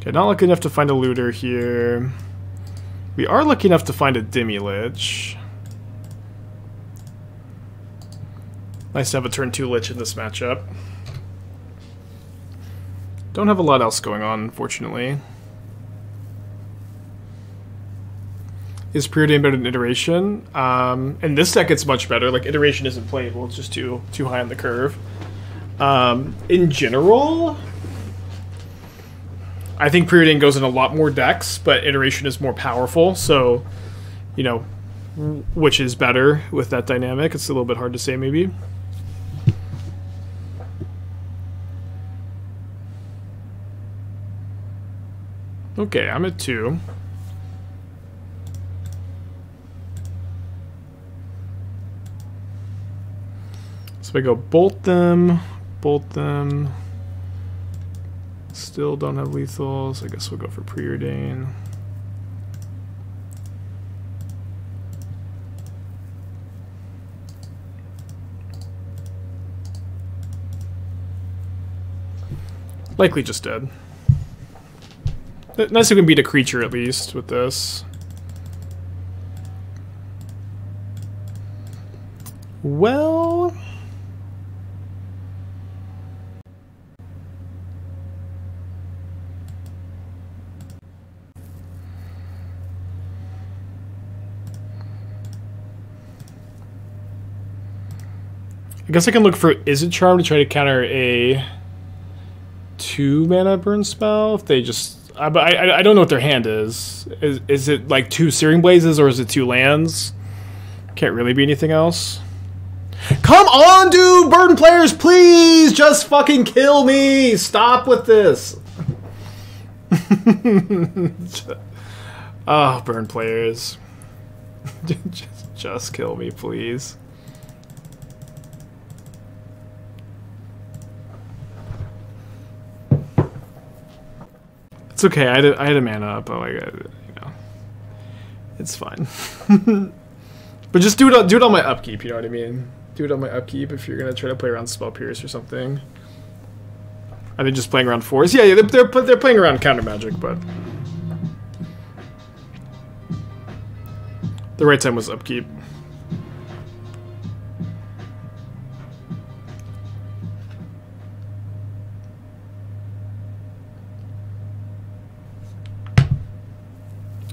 Speaker 1: Okay, not lucky enough to find a looter here. We are lucky enough to find a Demilich. Nice to have a turn 2 Lich in this matchup. Don't have a lot else going on, unfortunately. Is Preordain better than Iteration? In this deck it's much better. Like, Iteration isn't playable, it's just too high on the curve. In general, I think Preordain goes in a lot more decks, but Iteration is more powerful, so, you know, which is better with that dynamic? It's a little bit hard to say, maybe. Okay, I'm at 2. So I go bolt them, bolt them. Still don't have lethals. I guess we'll go for Preordain. Likely just dead. Nice we can beat a creature at least with this. Well... I guess I can look for Izzet Charm to try to counter a 2 mana burn spell if they just... but I don't know what their hand is. Is it like 2 Searing Blazes or is it 2 lands? Can't really be anything else. Come on, dude! Burn players, please! Just fucking kill me! Stop with this! Oh, burn players. just kill me, please. It's okay. I had a mana up. Oh, you know, it's fine. But just do it on my upkeep. You know what I mean? Do it on my upkeep if you're gonna try to play around Spell Pierce or something. Are they just playing around 4s? Yeah, they're playing around counter magic, but the right time was upkeep.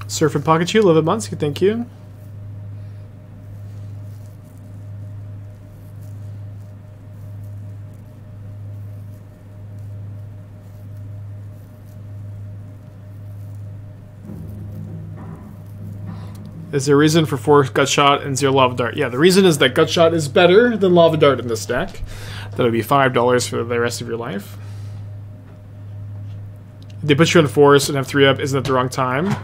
Speaker 1: Surf and Pocket You, 11 months. Thank you. Is there a reason for 4 Gut Shot and 0 Lava Dart? Yeah, the reason is that Gut Shot is better than Lava Dart in this deck. That would be $5 for the rest of your life. If they put you on Force and have 3 up, isn't that the wrong time?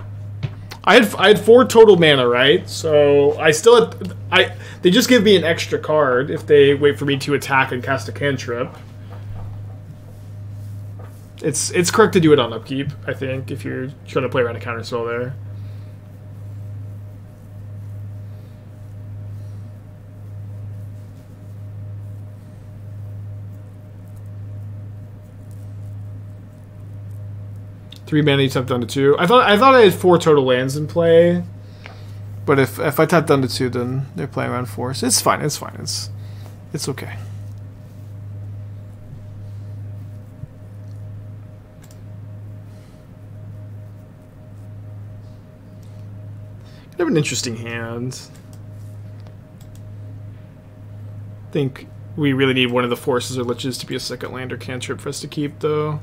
Speaker 1: I had 4 total mana, right? So I still had... they just give me an extra card if they wait for me to attack and cast a cantrip. It's correct to do it on upkeep, I think, if you're trying to play around a counterspell there. Three mana, you tap down to 2. I thought I had 4 total lands in play, but if I tap down to 2, then they're playing around Force. It's fine. It's fine. It's okay. They have an interesting hand. I think we really need one of the Forces or Liches to be a second land or cantrip for us to keep, though.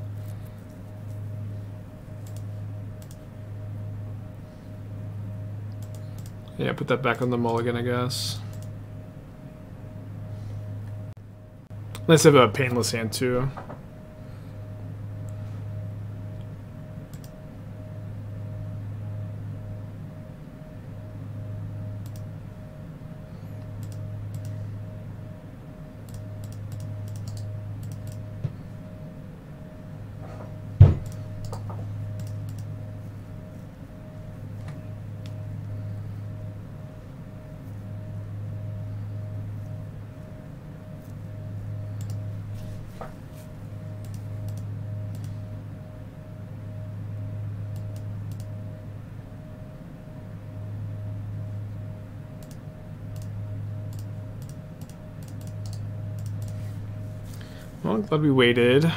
Speaker 1: Yeah, put that back on the mulligan, I guess. Let's have a Painless hand, too. Well, glad we waited.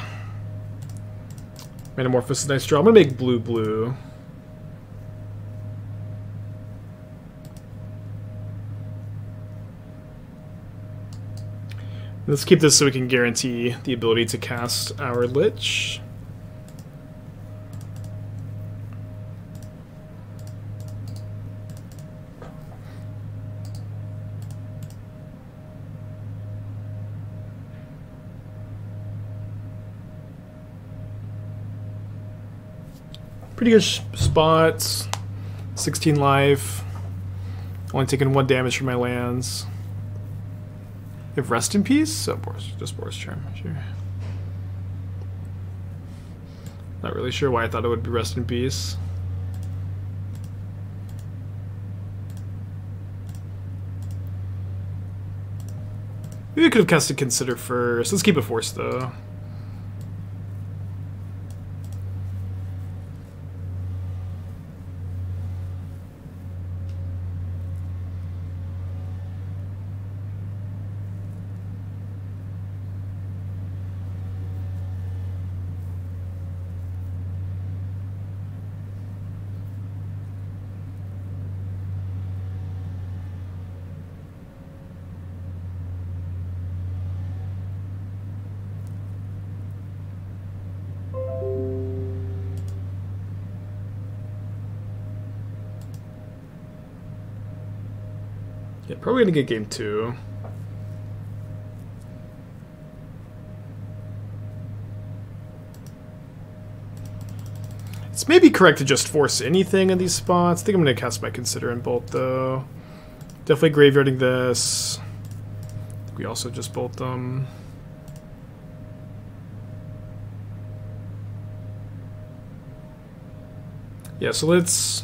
Speaker 1: Manamorphose is a nice draw. I'm gonna make blue. Let's keep this so we can guarantee the ability to cast our Lich. Pretty good spots. 16 life. Only taking 1 damage from my lands. You have Rest in Peace? Oh, just Force Charm, sure. Not really sure why I thought it would be Rest in Peace. Maybe I could have casted Consider first. Let's keep it Force, though. Yeah, probably gonna get game 2. It's maybe correct to just force anything in these spots. I think I'm gonna cast my Consider and Bolt, though. Definitely graveyarding this. I think we also just bolt them. Yeah, so let's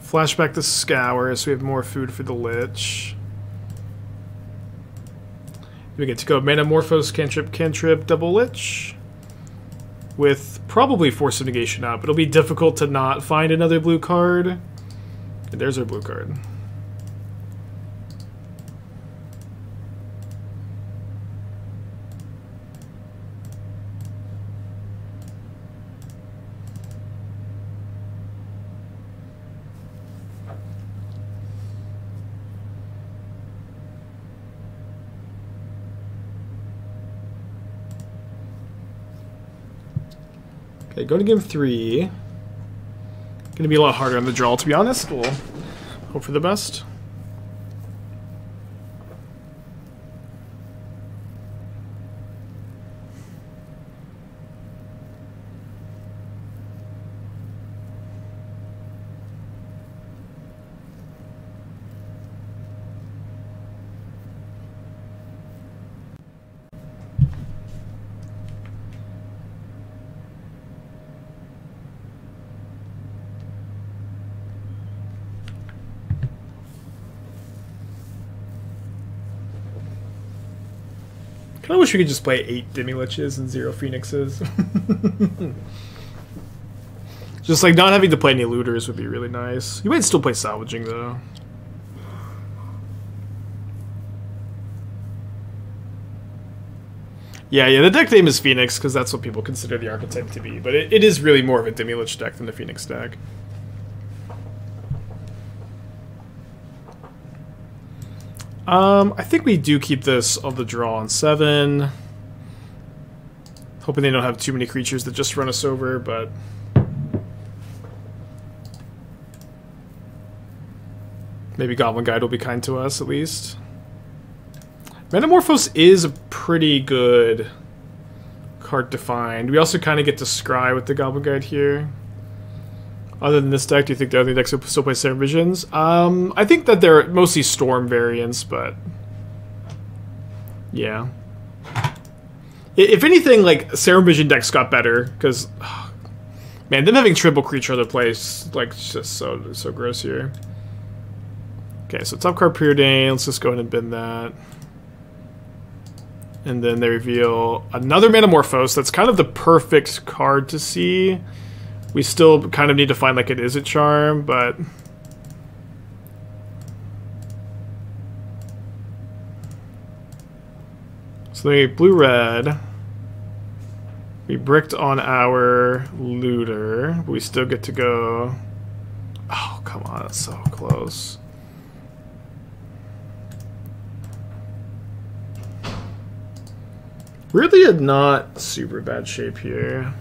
Speaker 1: flashback the Scour so we have more food for the Lich. We get to go Manamorphose, cantrip, double Lich. With probably Force of Negation up. It'll be difficult to not find another blue card. And there's our blue card. Okay, go to game 3. Gonna be a lot harder on the draw, to be honest. We'll hope for the best. I wish we could just play 8 Demiliches and 0 Phoenixes. Just like not having to play any looters would be really nice. You might still play Salvaging though. Yeah, the deck name is Phoenix because that's what people consider the archetype to be, but it is really more of a Demilich deck than a Phoenix deck. I think we do keep this on the draw on 7. Hoping they don't have too many creatures that just run us over, but... maybe Goblin Guide will be kind to us, at least. Manamorphose is a pretty good card to find. We also kind of get to scry with the Goblin Guide here. Other than this deck, do you think the other decks will still play Serum Visions? I think that they're mostly Storm variants, but... yeah. If anything, like, Serum Vision decks got better, because... oh, man, them having triple creature other place, like, it's just so gross here. Okay, so top card Preordain, let's just go ahead and bin that. And then they reveal another Manamorphose. That's kind of the perfect card to see. We still kind of need to find like an Izzet Charm, but... so they blue-red. We bricked on our looter, but we still get to go... oh, come on, that's so close. Really a not super bad shape here.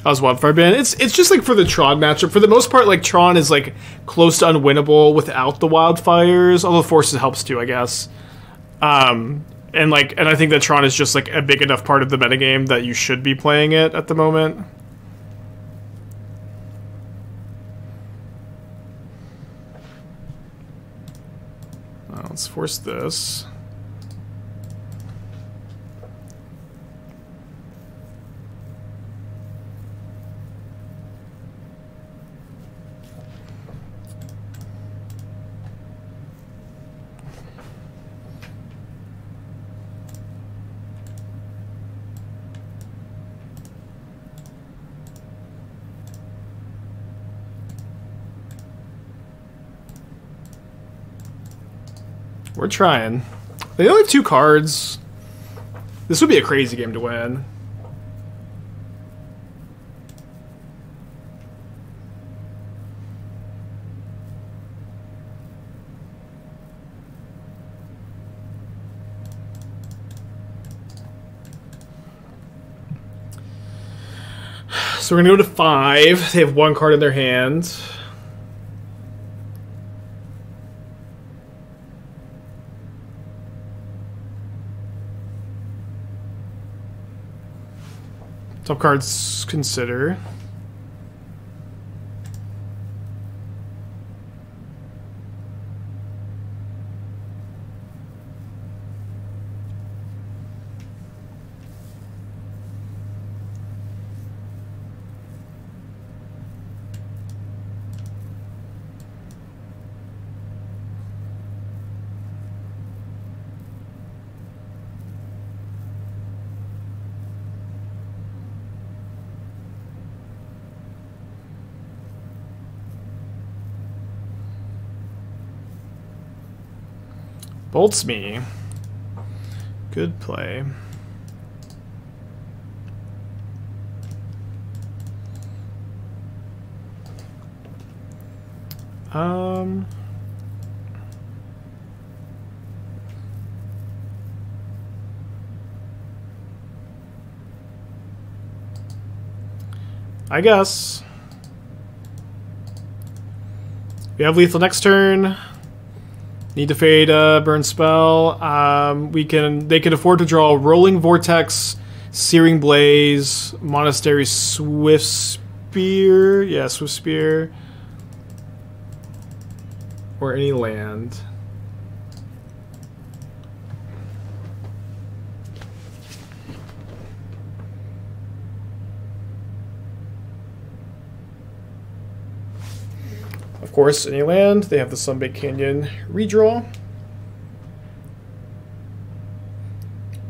Speaker 1: How's Wildfire ban? It's just like for the Tron matchup. For the most part, like Tron is like close to unwinnable without the wildfires. Although Forces helps too, I guess. And I think that Tron is just like a big enough part of the metagame that you should be playing it at the moment. Let's force this. We're trying. They only have 2 cards. This would be a crazy game to win. So we're gonna go to 5. They have 1 card in their hand. Top cards consider. Bolts me. Good play. I guess. We have lethal next turn. Need to fade burn spell. They can afford to draw Rolling Vortex, Searing Blaze, Monastery Swift Spear. Yeah, Swift Spear. Or any land. Of course, any land. They have the Sunbaked Canyon redraw.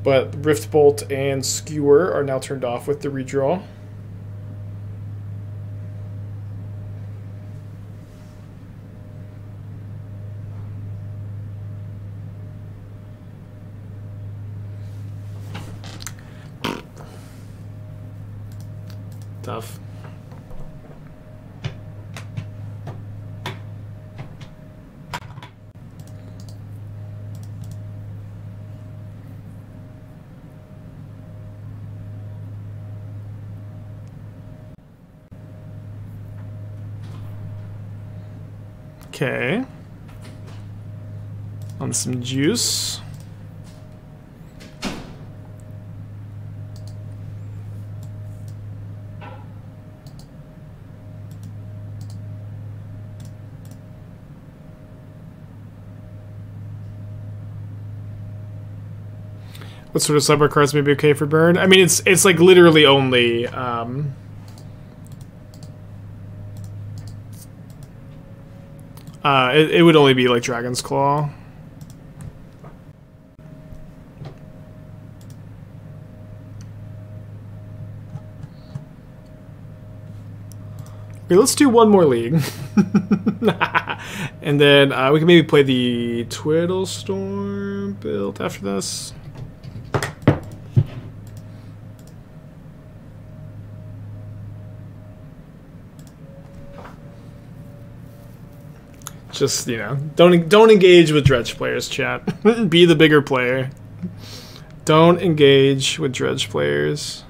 Speaker 1: But Riftbolt and Skewer are now turned off with the redraw. Tough. Okay. On some juice. What sort of sideboard cards may be okay for burn? I mean, it's like literally only it would only be like Dragon's Claw. Okay, let's do one more league. And then we can maybe play the Twiddlestorm build after this. Just, you know, don't engage with dredge players, chat. Be the bigger player. Don't engage with dredge players.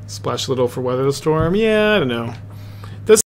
Speaker 1: Splash Little for Weather the Storm. Yeah, I don't know. This